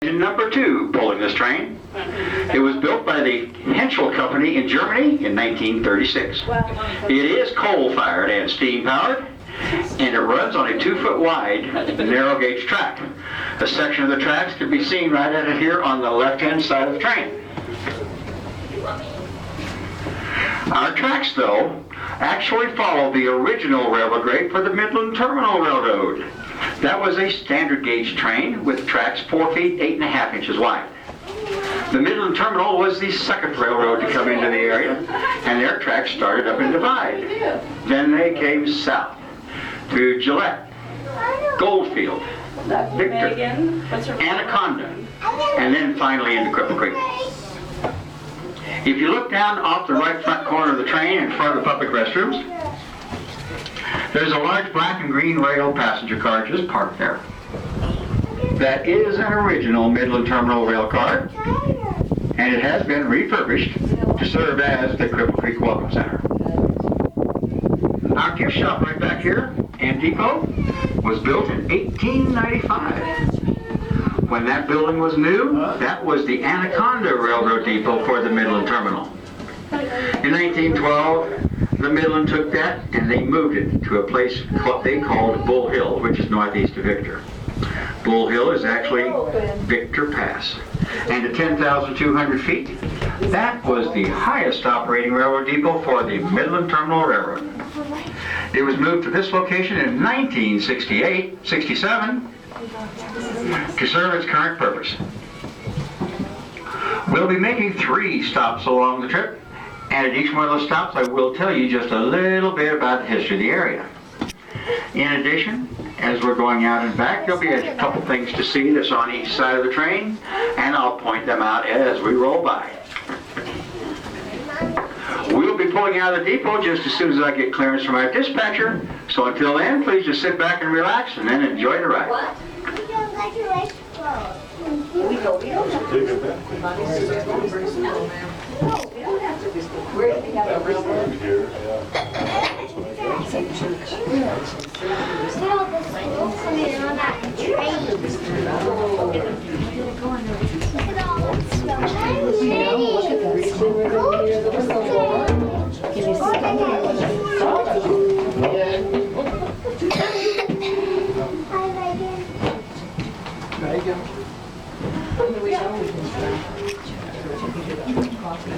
Number 2 pulling this train. It was built by the Henschel company in Germany in 1936. It is coal-fired and steam-powered, and it runs on a 2-foot wide narrow-gauge track. A section of the tracks can be seen right at it here on the left-hand side of the train. Our tracks, though, actually follow the original railroad grade for the Midland Terminal Railroad. That was a standard gauge train with tracks 4 feet 8.5 inches wide. The Midland Terminal was the second railroad to come into the area, and their tracks started up in Divide. Then they came south to Gillette, Goldfield, Victor, Anaconda, and then finally into Cripple Creek. If you look down off the right front corner of the train in front of the public restrooms, there's a large black and green rail passenger car just parked there. That is an original Midland Terminal rail car, and it has been refurbished to serve as the Cripple Creek Welcome Center. Our gift shop right back here and depot was built in 1895. When that building was new, that was the Anaconda Railroad Depot for the Midland Terminal. In 1912, the Midland took that and they moved it to a place they called Bull Hill, which is northeast of Victor. Bull Hill is actually Victor Pass. And at 10,200 feet, that was the highest operating railroad depot for the Midland Terminal Railroad. It was moved to this location in 1967 to serve its current purpose. We'll be making 3 stops along the trip, and at each one of those stops I will tell you just a little bit about the history of the area. In addition, as we're going out and back, there'll be a couple things to see that's on each side of the train, and I'll point them out as we roll by. We'll be pulling out of the depot just as soon as I get clearance from our dispatcher, so until then, please just sit back and relax and then enjoy the ride. We don't have to. Where do we have a railroad?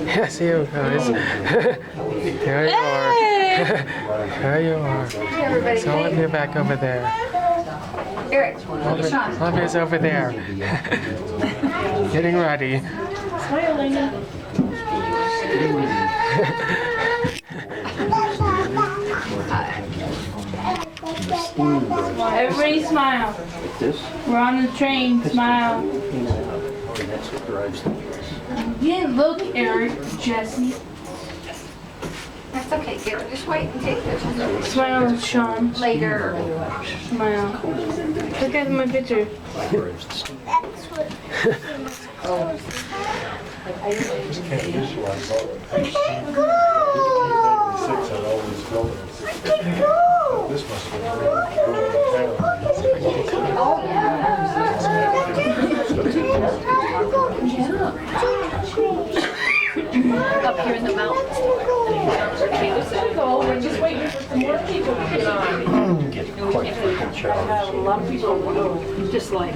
Yes, you guys. There you are. There you are. So Olivia back over there. Eric, Olivia's over there. Getting ready. Everybody smile. We're on the train. Smile. You didn't look, Eric, Jesse. that's okay, Garrett. Just wait and take pictures Smile, Sean. later. Smile. Look at my picture. Up here in the mountains. We're just waiting for some more people to get on. A lot of people just like.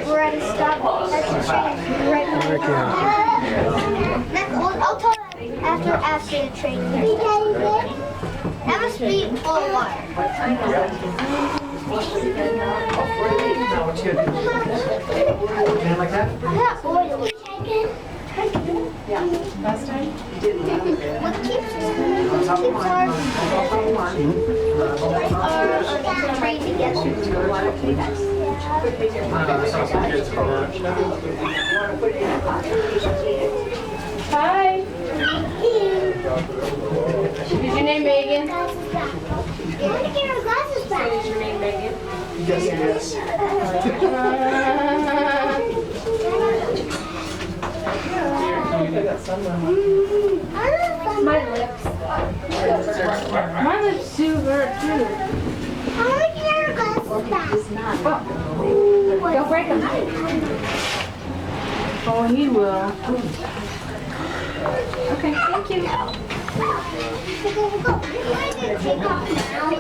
We're at a stop at the train. Right now. I'll tell you after the train. That must be full of water. Yeah, boy. Yeah, last time? What keeps our train together? Hi. Is your name Megan? You want to get our glasses? My lips. My lips too hurt too. How many your glasses back? Don't break them. Oh, he will. Okay, thank you. Go. Take off now.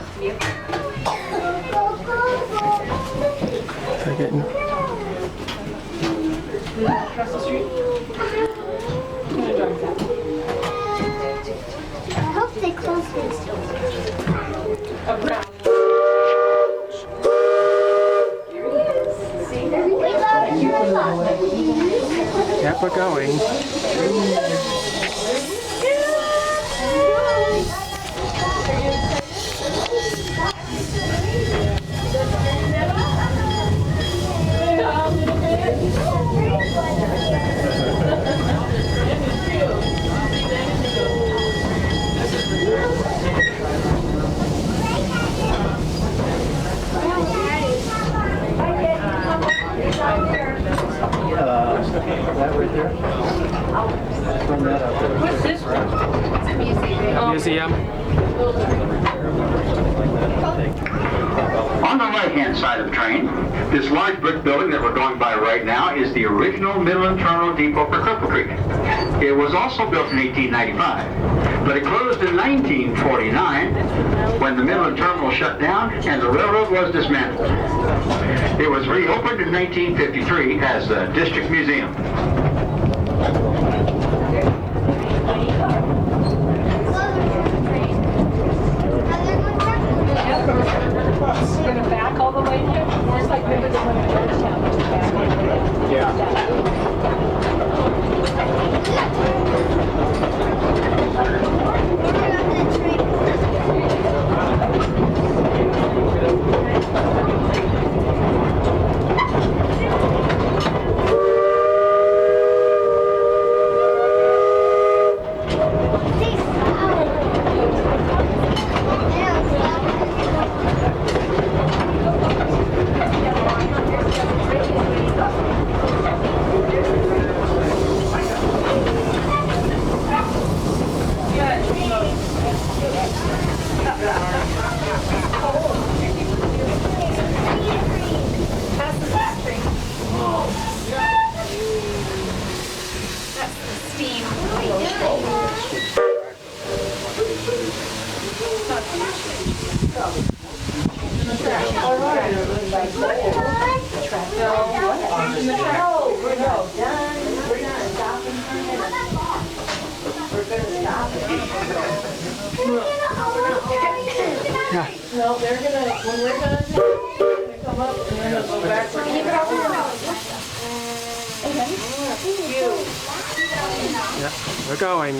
They're getting. Across the street. I hope they close this. Up now. We got your lot. Yep, we're going. What's this from? Museum. On the right-hand side of the train, this large brick building that we're going by right now is the original Midland Terminal Depot for Cripple Creek. It was also built in 1895, but it closed in 1949 when the Midland Terminal shut down and the railroad was dismantled. It was reopened in 1953 as the District Museum. It's gonna back all the way here. It's like maybe the one in Georgetown. It's back all the way down. Yeah. No, they're gonna, when we're done, they're gonna come up and then they'll go back. Yep, we're going.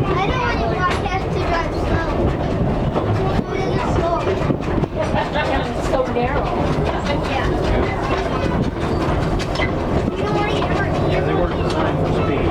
I don't want your podcast to drive slow. Really slow. It's so narrow. Yeah. You don't want to get hurt. Yeah, they weren't designed for speed.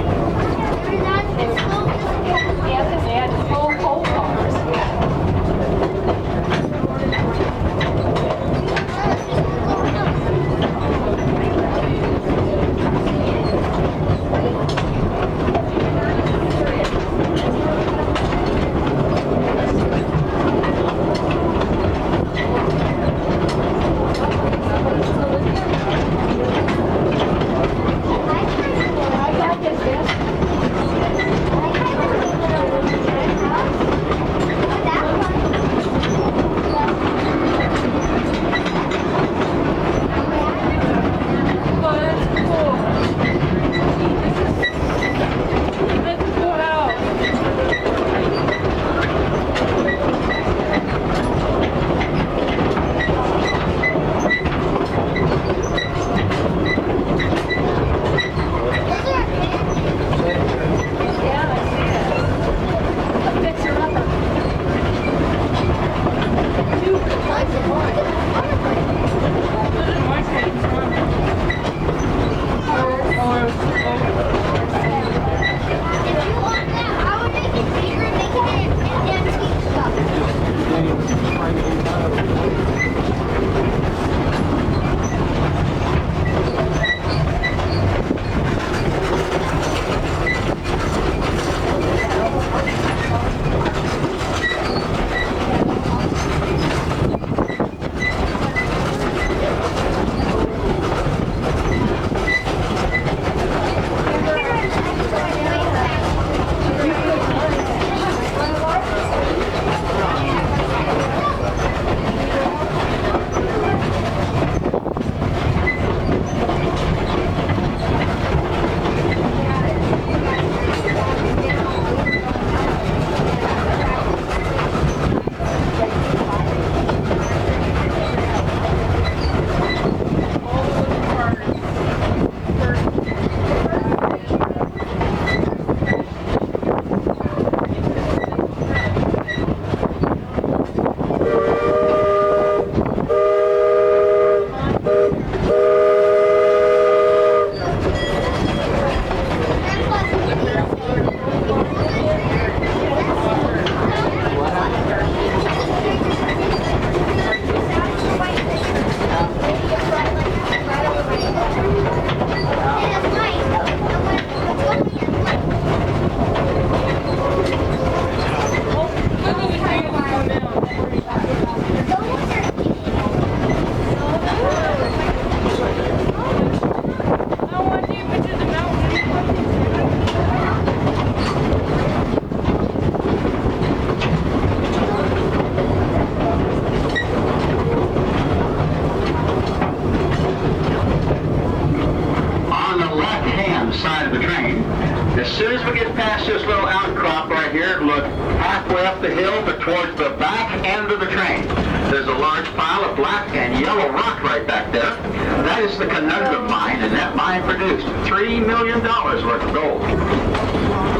As soon as we get past this little outcrop right here, look halfway up the hill but towards the back end of the train. There's a large pile of black and yellow rock right back there. That is the Conundrum mine, and that mine produced $3 million worth of gold.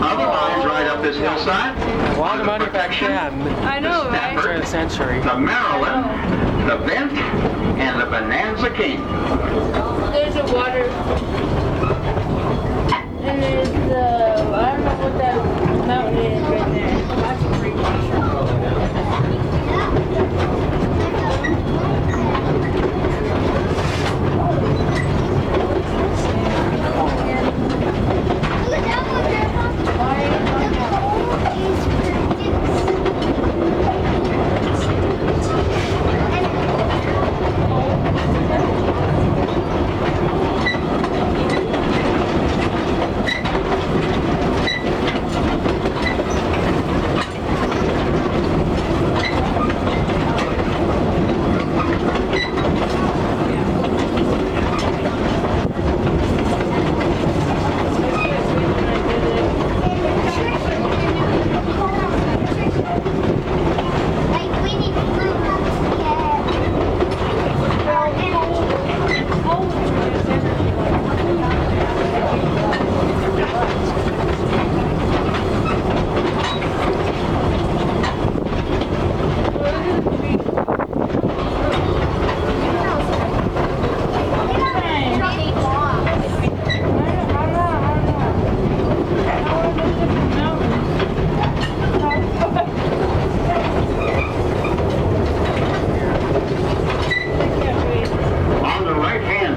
Other mines right up this hillside. A lot of money back then. I know, right? Turn of the century. The Maryland, the Bent, and the Bonanza King. There's a water. And there's the, I don't know what that mountain is right there. That's a pretty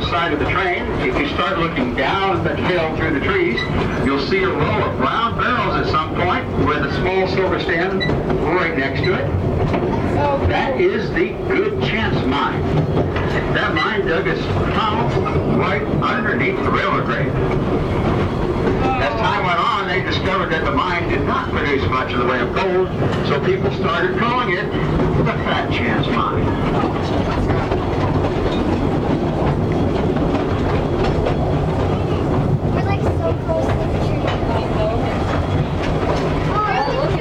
Side of the train, if you start looking down the hill through the trees, you'll see a row of round barrels at some point with a small silver stand right next to it. That is the Good Chance mine. That mine dug its tunnel right underneath the railroad grade. As time went on, they discovered that the mine did not produce much in the way of gold, so people started calling it the Fat Chance mine.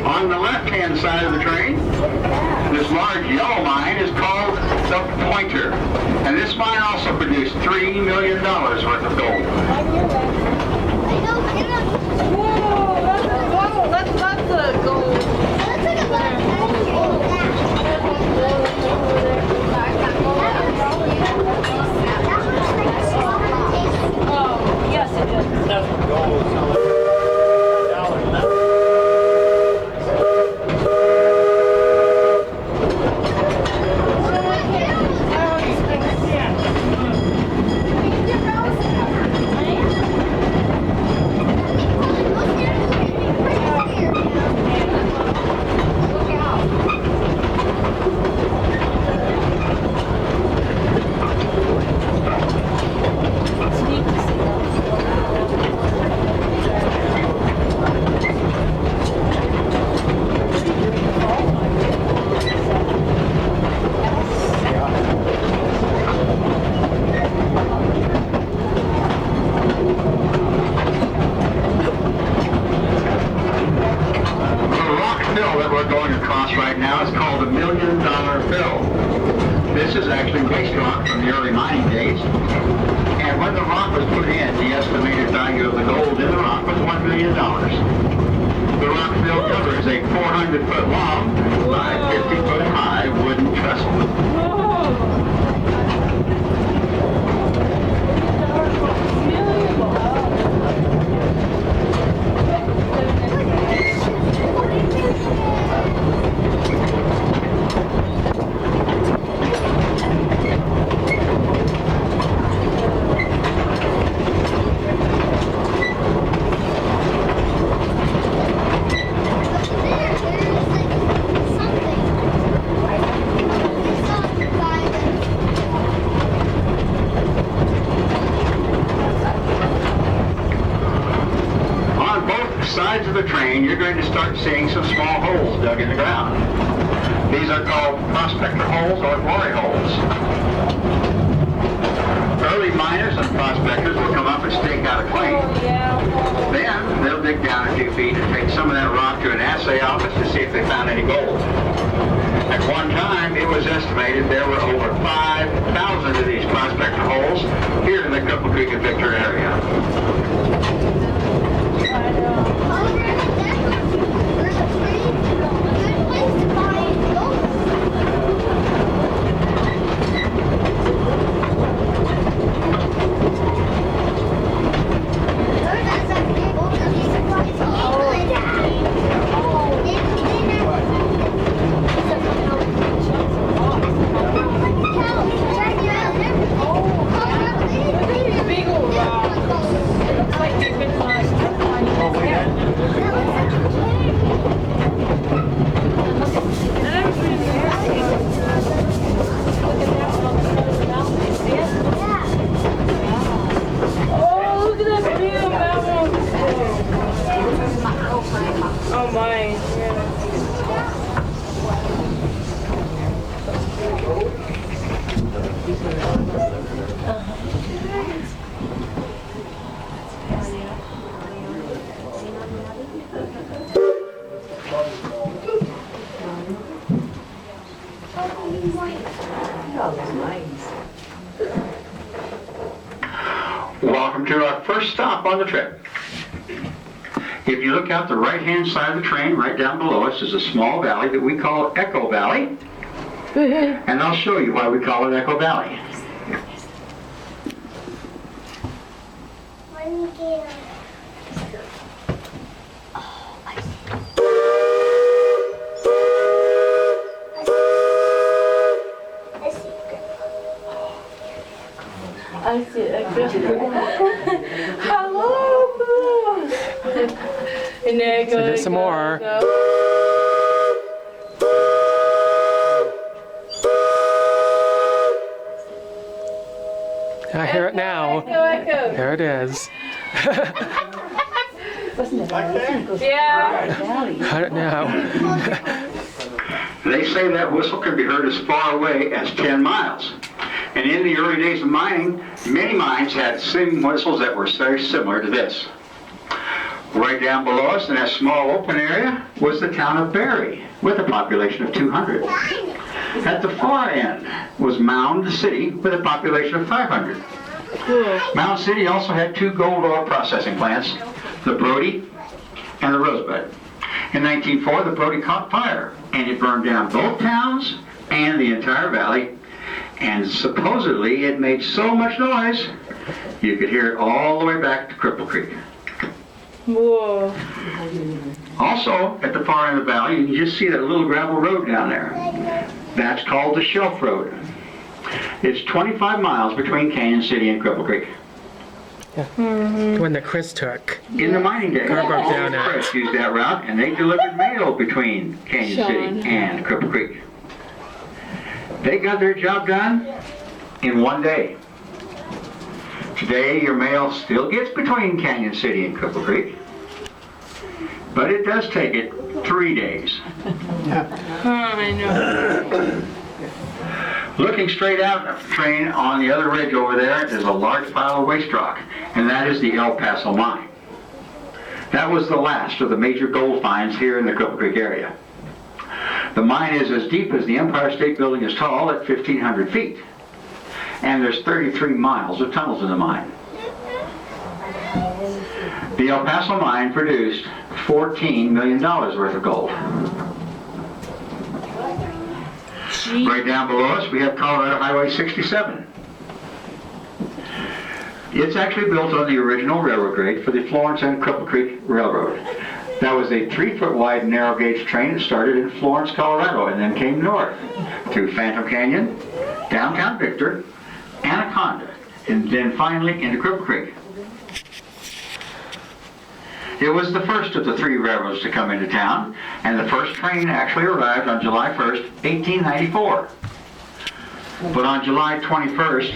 On the left-hand side of the train, this large yellow mine is called the Pointer. And this mine also produced $3 million worth of gold. Whoa, that's the gold. Oh, yes it is. That's gold. Sides of the train, you're going to start seeing some small holes dug in the ground. These are called prospector holes or glory holes. Early miners and prospectors will come up and stake out a claim. Then they'll dig see if they found any gold. At one time, it was estimated there were over 5,000 of these prospector holes here in the Cripple Creek and Victor area. There's a pretty good place to find gold. There's a big gold that we surprised England. Big old rock. Looks like they've been lost. Oh, look at that view, that one. Oh my, yeah. Welcome to our first stop on the trip. If you look out the right-hand side of the train, right down below us is a small valley that we call Echo Valley. And I'll show you why we call it Echo Valley. I see it. Hello. And there So there's some more. I hear it now. Echo. There it is. Yeah. Heard it now. They say that whistle can be heard as far away as 10 miles. And in the early days of mining, many mines had singing whistles that were very similar to this. Right down below us in that small open area was the town of Barry with a population of 200. At the far end was Mound City with a population of 500. Mound City also had two gold ore processing plants, the Brody and the Rosebud. In 1904, the Brody caught fire and it burned down both towns and the entire valley. And supposedly it made so much noise, you could hear it all the way back to Cripple Creek. Whoa. Also, at the far end of the valley, you can just see that little gravel road down there. That's called the Shelf Road. It's 25 miles between Canyon City and Cripple Creek. The one that Chris took. In the mining days, Car broke down the at. Express used that route, and they delivered mail between Canyon City and Cripple Creek. They got their job done in one day. Today, your mail still gets between Canyon City and Cripple Creek, but it does take it 3 days. I know. Looking straight out of the train on the other ridge over there is a large pile of waste rock, and that is the El Paso mine. That was the last of the major gold finds here in the Cripple Creek area. The mine is as deep as the Empire State Building is tall at 1,500 feet. And there's 33 miles of tunnels in the mine. The El Paso mine produced $14 million worth of gold. Right down below us, we have Colorado Highway 67. It's actually built on the original railroad grade for the Florence and Cripple Creek Railroad. That was a 3-foot wide narrow gauge train that started in Florence, Colorado, and then came north through Phantom Canyon, downtown Victor, Anaconda, and then finally into Cripple Creek. It was the first of the 3 railroads to come into town, and the first train actually arrived on July 1st, 1894. But on July 21st,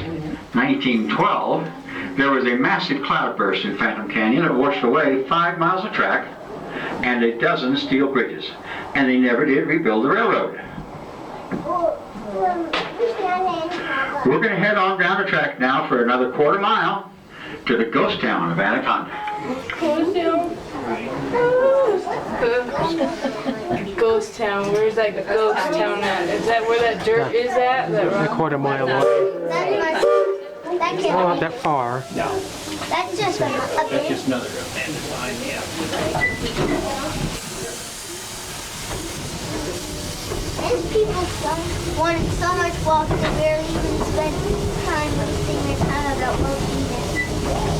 1912, there was a massive cloudburst in Phantom Canyon that washed away 5 miles of track and a dozen steel bridges, and they never did rebuild the railroad. We're going to head on down the track now for another quarter mile to the ghost town of Anaconda. Ghost town. Ghost town. Where's that ghost town at? Is that where that dirt is at? That A rock? quarter mile away. That Not can't. that far. That's just a bit. Just another abandoned line, yeah. And people wanted so much walk to barely even spend time wasting their time about looking at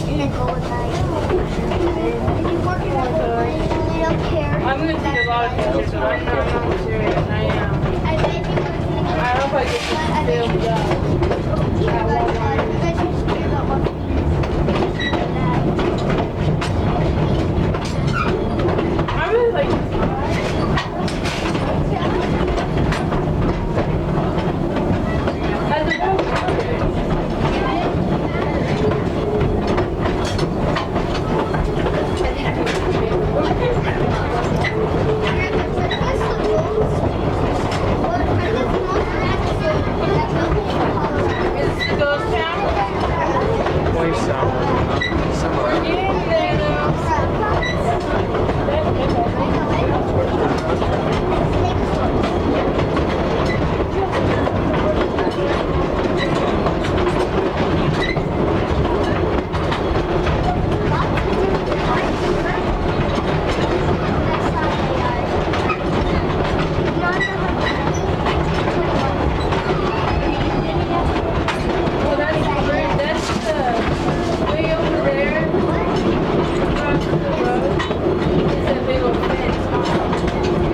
in the gold night. They don't care. I'm gonna take a lot of pictures, but I'm not serious. I am. I bet you I hope I get this filmed up. I really like this Has it Is this the ghost town? Way south. Somewhere. Yeah, there though. Well, that's the way over there. Across the road is that big old fence.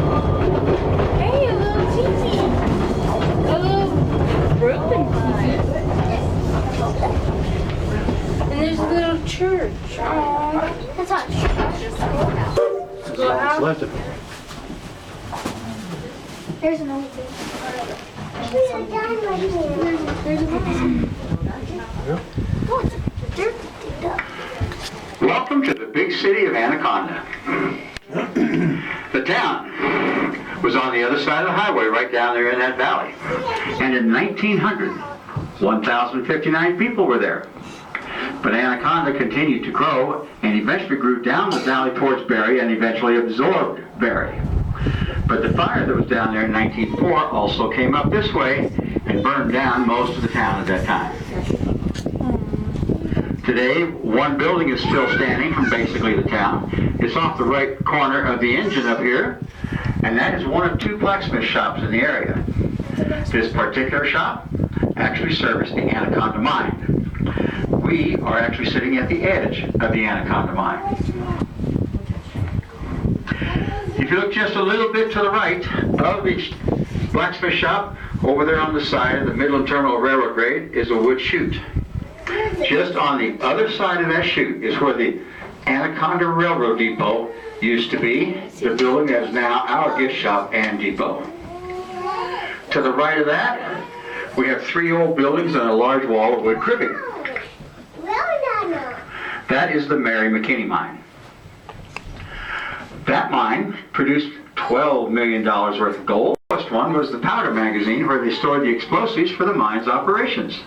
Hey, a little teepee. A little broken teepee. And there's a little church. Aww. That's not Schoolhouse. Left it. There's an old thing. There's a gun right here. There's a gun. Oh, it's a dirt dig up. Welcome to the big city of Anaconda. The town was on the other side of the highway, right down there in that valley. And in 1900, 1,059 people were there. But Anaconda continued to grow and eventually grew down the valley towards Barry and eventually absorbed Barry. But the fire that was down there in 1904 also came up this way and burned down most of the town at that time. Today, one building is still standing from basically the town. It's off the right corner of the engine up here, and that is one of two blacksmith shops in the area. This particular shop actually serviced the Anaconda mine. We are actually sitting at the edge of the Anaconda mine. If you look just a little bit to the right of the blacksmith shop, over there on the side of the Midland Terminal Railroad grade is a wood chute. Just on the other side of that chute is where the Anaconda Railroad Depot used to be, the building that is now our gift shop and depot. To the right of that, we have three old buildings and a large wall of wood cribbing. That is the Mary McKinney mine. That mine produced $12 million worth of gold. The first one was the powder magazine where they stored the explosives for the mine's operations.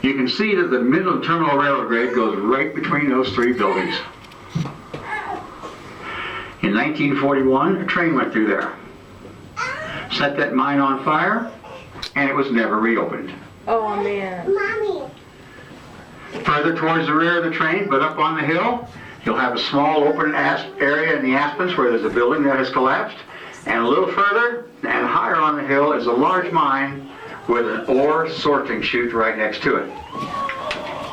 You can see that the Midland Terminal Railroad grade goes right between those three buildings. In 1941, a train went through there, set that mine on fire, and it was never reopened. Oh man. Mommy. Further towards the rear of the train, but up on the hill, you'll have a small open area in the aspens where there's a building that has collapsed. And a little further and higher on the hill is a large mine with an ore sorting chute right next to it.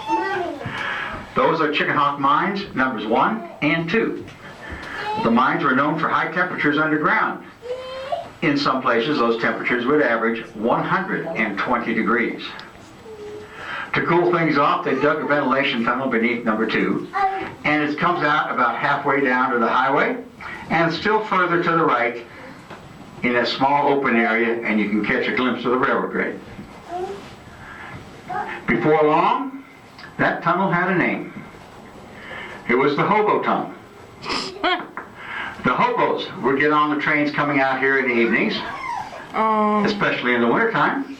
Mommy. Those are Chicken Hawk mines, numbers 1 and 2. The mines were known for high temperatures underground. In some places, those temperatures would average 120 degrees. To cool things off, they dug a ventilation tunnel beneath number 2, and it comes out about halfway down to the highway, and still further to the right in a small open area, and you can catch a glimpse of the railroad grade. Before long, that tunnel had a name. It was the Hobo Tunnel. The hobos would get on the trains coming out here in the evenings, especially in the wintertime,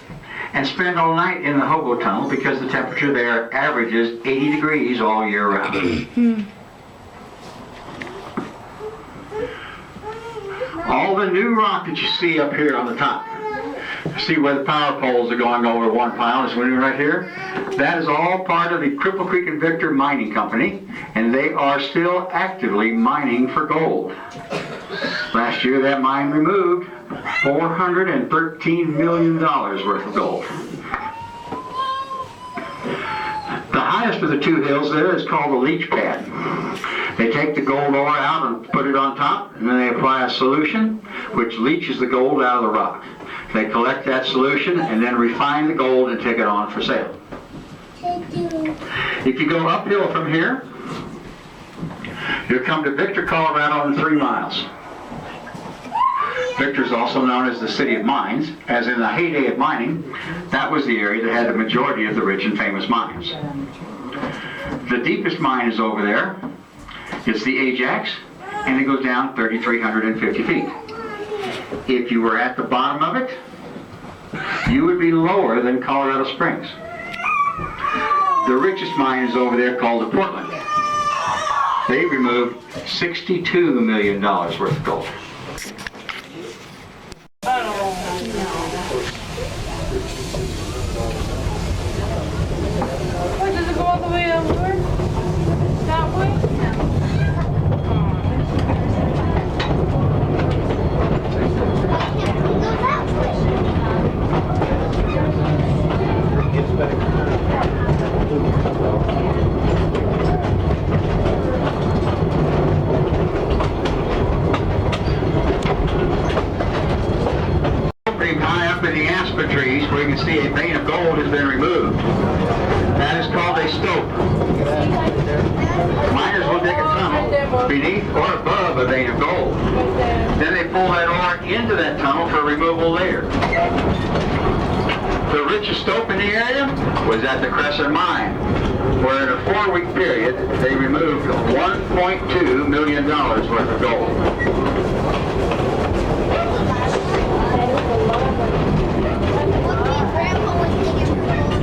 and spend all night in the Hobo Tunnel because the temperature there averages 80 degrees all year round. All the new rock that you see up here on the top, see where the power poles are going over one pile, this one right here? That is all part of the Cripple Creek and Victor Mining Company, and they are still actively mining for gold. Last year that mine removed $413 million worth of gold. The highest of the two hills there is called the leach pad. They take the gold ore out and put it on top, and then they apply a solution which leaches the gold out of the rock. They collect that solution and then refine the gold and take it on for sale. If you go uphill from here, you'll come to Victor, Colorado in 3 miles. Victor is also known as the City of Mines, as in the heyday of mining, that was the area that had the majority of the rich and famous mines. The deepest mine is over there. It's the Ajax, and it goes down 3,350 feet. If you were at the bottom of it, you would be lower than Colorado Springs. The richest mine is over there called the Portland. They removed $62 million worth of gold. What, does it go all the way over? That way? Pretty high up in the aspen trees where you can see a vein of gold has been removed. That is called a stope. Miners will dig a tunnel beneath or above a vein of gold. Then they pull that ore into that tunnel for removal later. The richest stope in the area was at the Crescent Mine, where in a 4-week period they removed $1.2 million worth of gold. Grandpa was digging for like 15 minutes.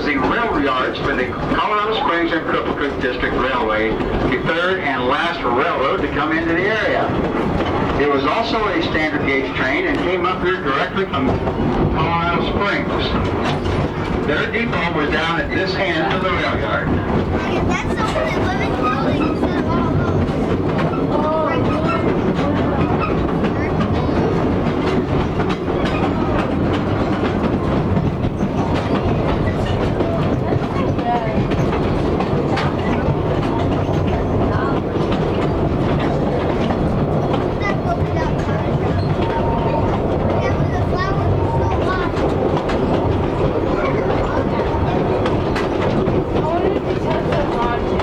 was the rail yards for the Colorado Springs and Cripple Creek District Railway, the third and last railroad to come into the area. It was also a standard gauge train and came up here directly from Colorado Springs. Their depot was down at this end of the rail yard. That's the only living buildings that are all those. Right there. That polka dot car. Yeah, but the flowers are so wide. I wanted to test the logic.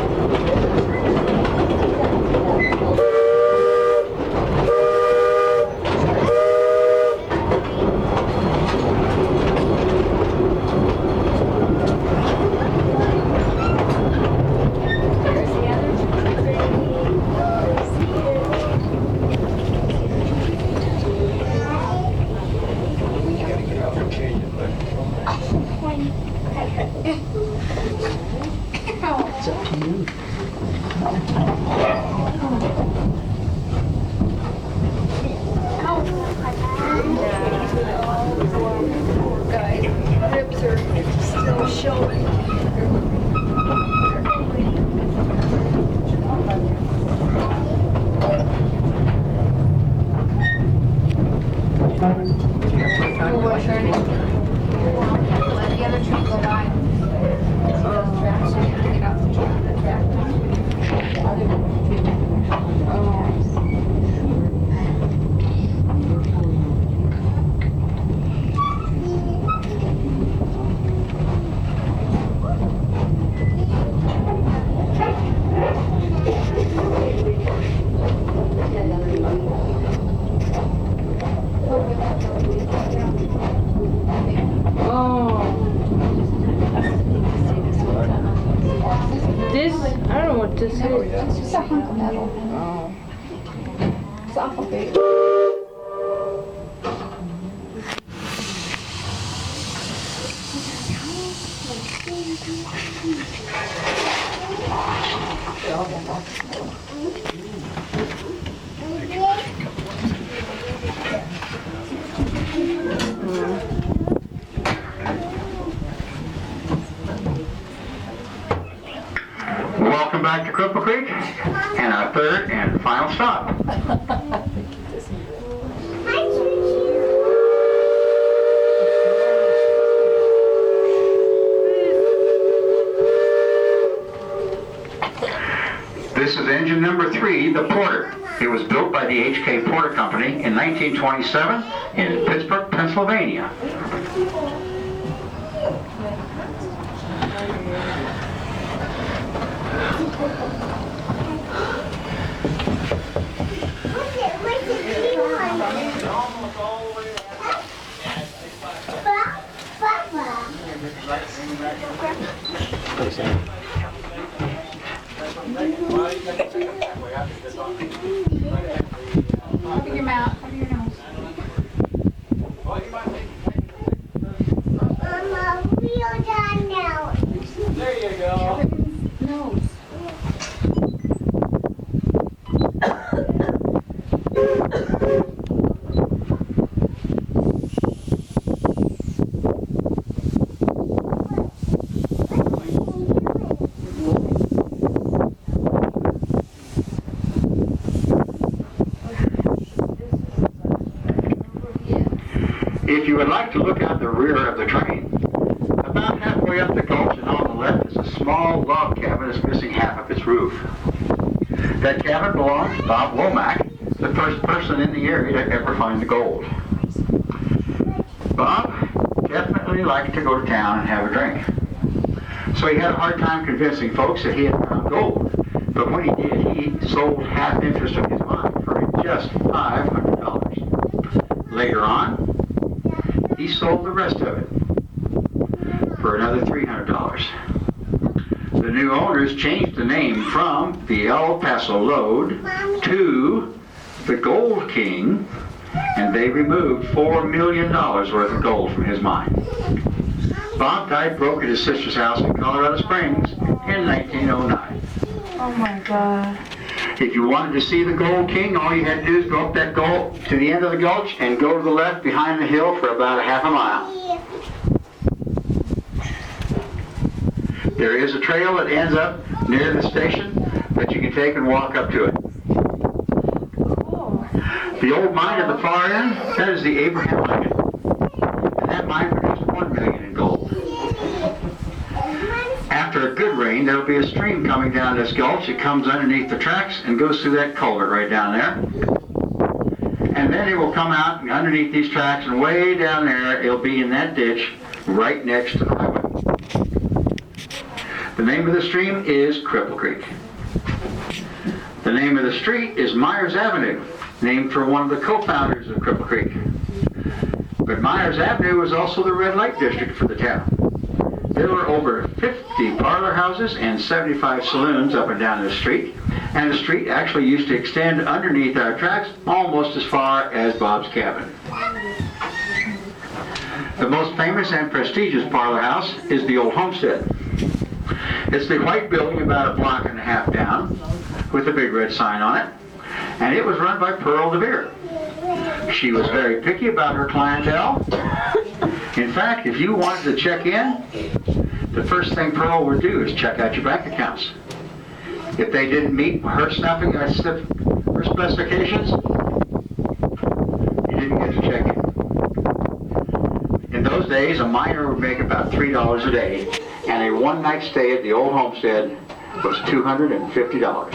Guys, ribs are still showing. Let the other train go by. So you can get off the track. This, I don't know what this is. It's just a hunk of metal. It's awful big. Welcome back to Cripple Creek, and our third and final stop. This is engine number 3, the Porter. It was built by the H.K. Porter Company in 1927 in Pittsburgh, Pennsylvania. Cover your mouth, cover your nose. Mama, we are done now. Nose. If you would like to look out the rear of the train, about halfway up the gulch and on the left is a small log cabin that's missing half of its roof. That cabin belongs to Bob Womack, the first person in the area to ever find the gold. Bob definitely liked to go to town and have a drink. So he had a hard time convincing folks that he had found gold. But when he did, he sold half interest of his mine for just $500. Later on, he sold the rest of it for another $300. The new owners changed the name from the El Paso Lode to the Gold King, and they removed $4 million worth of gold from his mine. Bob Dyke broke at his sister's house in Colorado Springs in 1909. Oh my God. If you wanted to see the Gold King, all you had to do is go up that gulch to the end of the gulch and go to the left behind the hill for about a half a mile. There is a trail that ends up near the station that you can take and walk up to it. The old mine at the far end, that is the Abraham Lincoln. And that mine produced $1 million in gold. After a good rain, there will be a stream coming down this gulch. It comes underneath the tracks and goes through that culvert right down there. And then it will come out underneath these tracks, and way down there, it'll be in that ditch right next to the highway. The name of the stream is Cripple Creek. The name of the street is Myers Avenue, named for one of the co-founders of Cripple Creek. But Myers Avenue was also the red light district for the town. There were over 50 parlor houses and 75 saloons up and down the street, and the street actually used to extend underneath our tracks almost as far as Bob's cabin. The most famous and prestigious parlor house is the Old Homestead. It's the white building about a block and a half down with a big red sign on it, and it was run by Pearl DeVere. She was very picky about her clientele. In fact, if you wanted to check in, the first thing Pearl would do is check out your bank accounts. If they didn't meet her her specifications, you didn't get to check in. In those days, a miner would make about $3 a day, and a one-night stay at the Old Homestead was $250.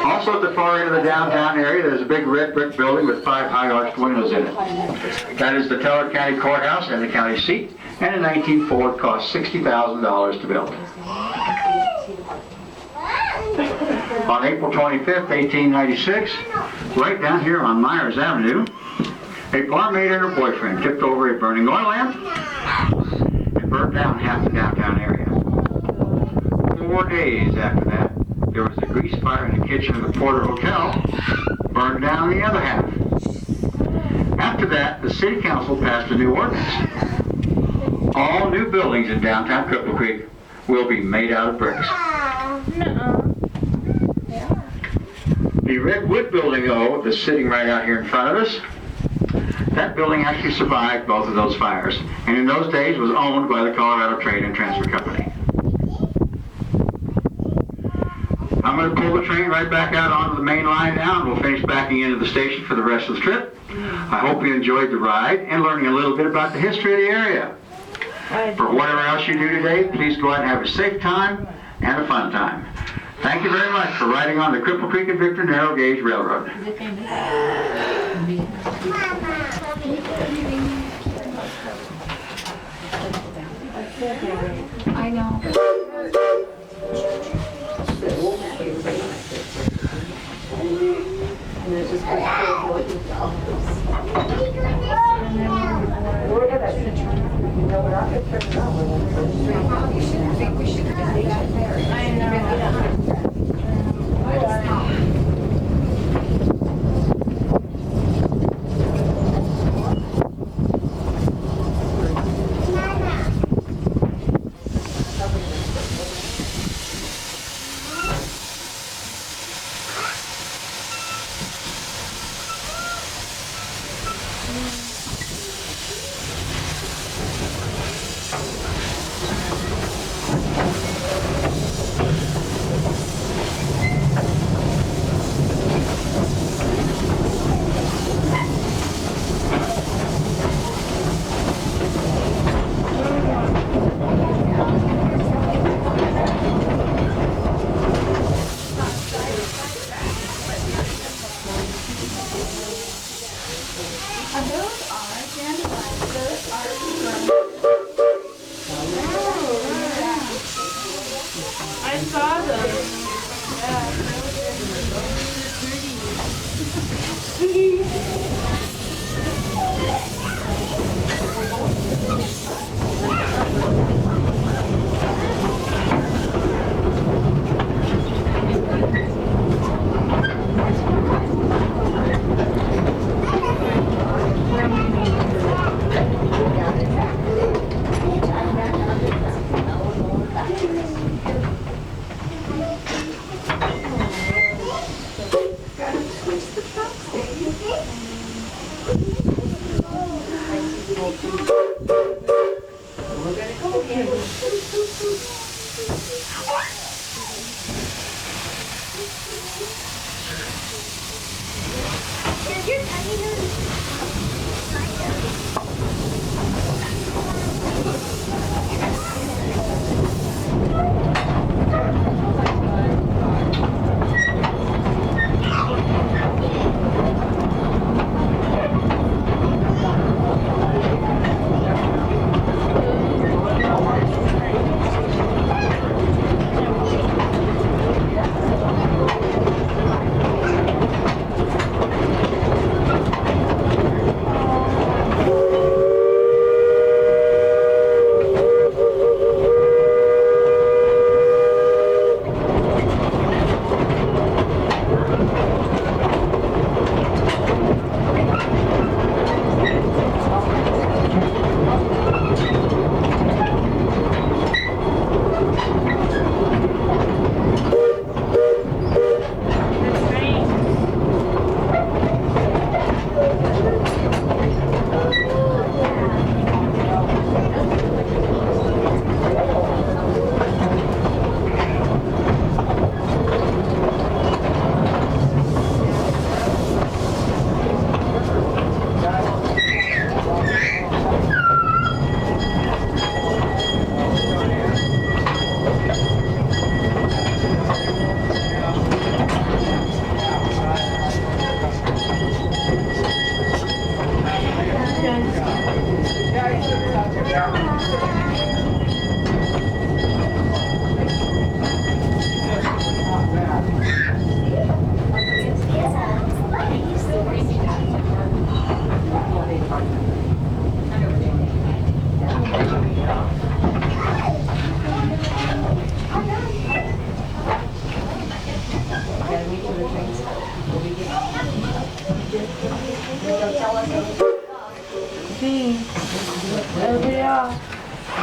Also at the far end of the downtown area, there's a big red brick building with 5 high arched windows in it. That is the Teller County Courthouse and the county seat, and in 1904 it cost $60,000 to build. On April 25th, 1896, right down here on Myers Avenue, a barmaid and her boyfriend tipped over a burning oil lamp and burned down half the downtown area. 4 days after that, there was a grease fire in the kitchen of the Porter Hotel, burned down the other half. After that, the city council passed a new ordinance. All new buildings in downtown Cripple Creek will be made out of bricks. The red wood building, though, that's sitting right out here in front of us, that building actually survived both of those fires, and in those days was owned by the Colorado Trade and Transfer Company. I'm going to pull the train right back out onto the main line now, and we'll finish backing into the station for the rest of the trip. I hope you enjoyed the ride and learning a little bit about the history of the area. For whatever else you do today, please go out and have a safe time and a fun time. Thank you very much for riding on the Cripple Creek and Victor Narrow Gauge Railroad. I know.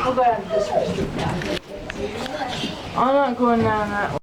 We'll go out of this restroom. I'm not going down that way.